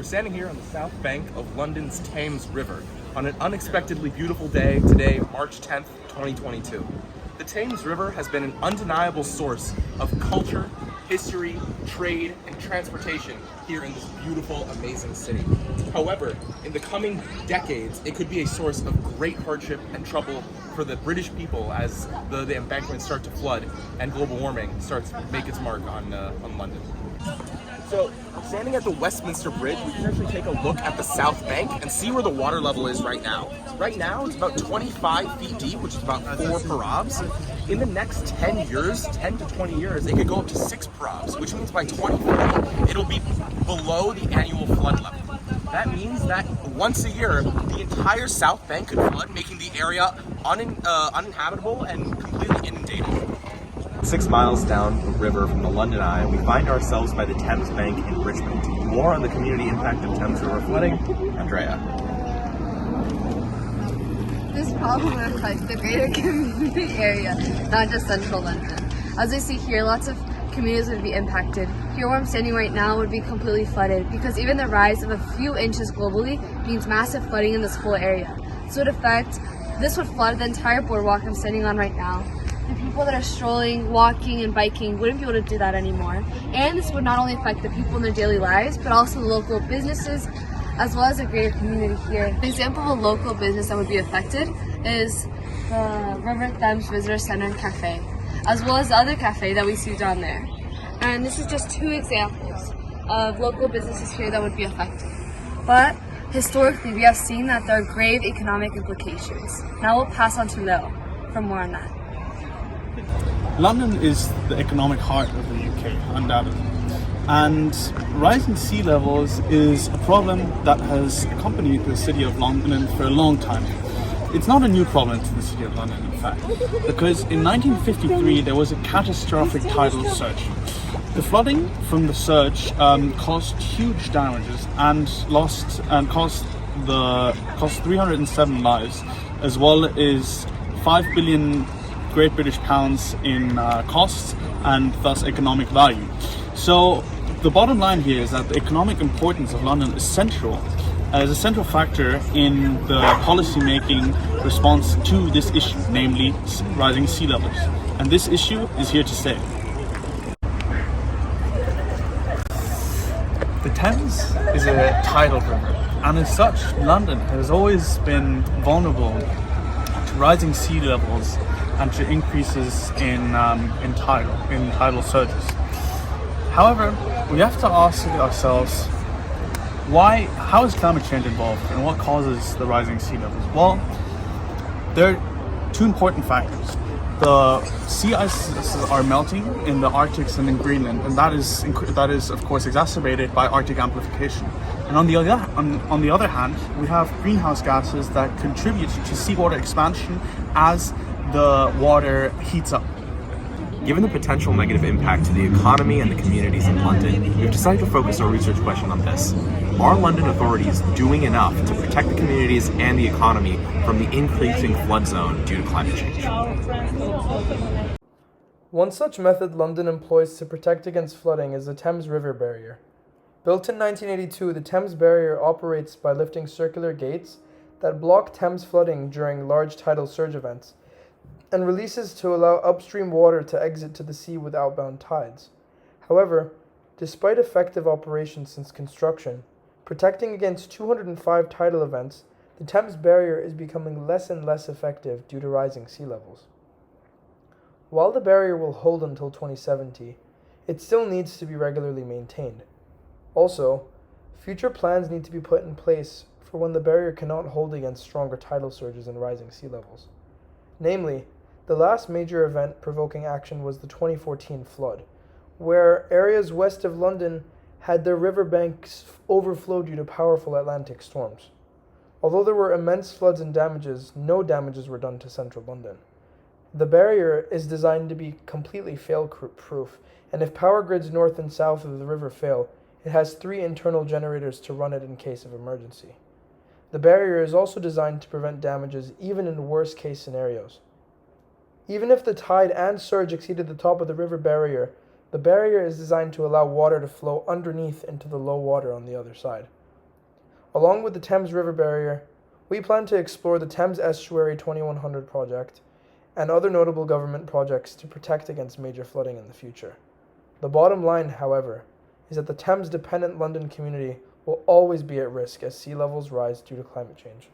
We're standing here on the south bank of London's Thames River on an unexpectedly beautiful day today, March 10th, 2022. The Thames River has been an undeniable source of culture, history, trade, and transportation here in this beautiful, amazing city. However, in the coming decades, it could be a source of great hardship and trouble for the British people as the embankments start to flood and global warming starts to make its mark on London. So, standing at the Westminster Bridge, we can actually take a look at the South Bank and see where the water level is right now. Right now, it's about 25 feet deep, which is about 4 parabs. In the next 10 years, 10 to 20 years, it could go up to 6 parabs, which means by 2040, it'll be below the annual flood level. That means that once a year, the entire South Bank could flood, making the area uninhabitable and completely inundated. 6 miles down the river from the London Eye, we find ourselves by the Thames Bank in Richmond. More on the community impact of Thames River flooding, Andrea. This problem affects the greater community area, not just central London. As we see here, lots of communities would be impacted. Here where I'm standing right now would be completely flooded because even the rise of a few inches globally means massive flooding in this whole area. This would flood the entire boardwalk I'm standing on right now. The people that are strolling, walking, and biking wouldn't be able to do that anymore. And this would not only affect the people in their daily lives, but also the local businesses, as well as the greater community here. An example of a local business that would be affected is the River Thames Visitor Center and Cafe, as well as the other cafe that we see down there. And this is just 2 examples of local businesses here that would be affected. But historically, we have seen that there are grave economic implications. Now we'll pass on to Lil for more on that. London is the economic heart of the UK, undoubtedly. And rising sea levels is a problem that has accompanied the city of London for a long time. It's not a new problem to the city of London, in fact, because in 1953 there was a catastrophic tidal surge. The flooding from the surge caused huge damages and cost 307 lives, as well as 5 billion Great British pounds in costs and thus economic value. So the bottom line here is that the economic importance of London is central as a central factor in the policy-making response to this issue, namely rising sea levels. And this issue is here to stay. The Thames is a tidal river, and as such, London has always been vulnerable to rising sea levels and to increases in tidal surges. However, we have to ask ourselves, how is climate change involved and what causes the rising sea levels? Well, there are 2 important factors. The sea ices are melting in the Arctic and in Greenland, and that is of course exacerbated by Arctic amplification. And on the other hand, we have greenhouse gases that contribute to seawater expansion as the water heats up. Given the potential negative impact to the economy and the communities in London, we've decided to focus our research question on this. Are London authorities doing enough to protect the communities and the economy from the increasing flood zone due to climate change? One such method London employs to protect against flooding is the Thames River Barrier. Built in 1982, the Thames Barrier operates by lifting circular gates that block Thames flooding during large tidal surge events, and releases to allow upstream water to exit to the sea with outbound tides. However, despite effective operation since construction, protecting against 205 tidal events, the Thames Barrier is becoming less and less effective due to rising sea levels. While the barrier will hold until 2070, it still needs to be regularly maintained. Also, future plans need to be put in place for when the barrier cannot hold against stronger tidal surges and rising sea levels. Namely, the last major event provoking action was the 2014 flood, where areas west of London had their riverbanks overflow due to powerful Atlantic storms. Although there were immense floods and damages, no damages were done to central London. The barrier is designed to be completely fail-proof, and if power grids north and south of the river fail, it has 3 internal generators to run it in case of emergency. The barrier is also designed to prevent damages even in worst-case scenarios. Even if the tide and surge exceeded the top of the river barrier, the barrier is designed to allow water to flow underneath into the low water on the other side. Along with the Thames River Barrier, we plan to explore the Thames Estuary 2100 project and other notable government projects to protect against major flooding in the future. The bottom line, however, is that the Thames-dependent London community will always be at risk as sea levels rise due to climate change.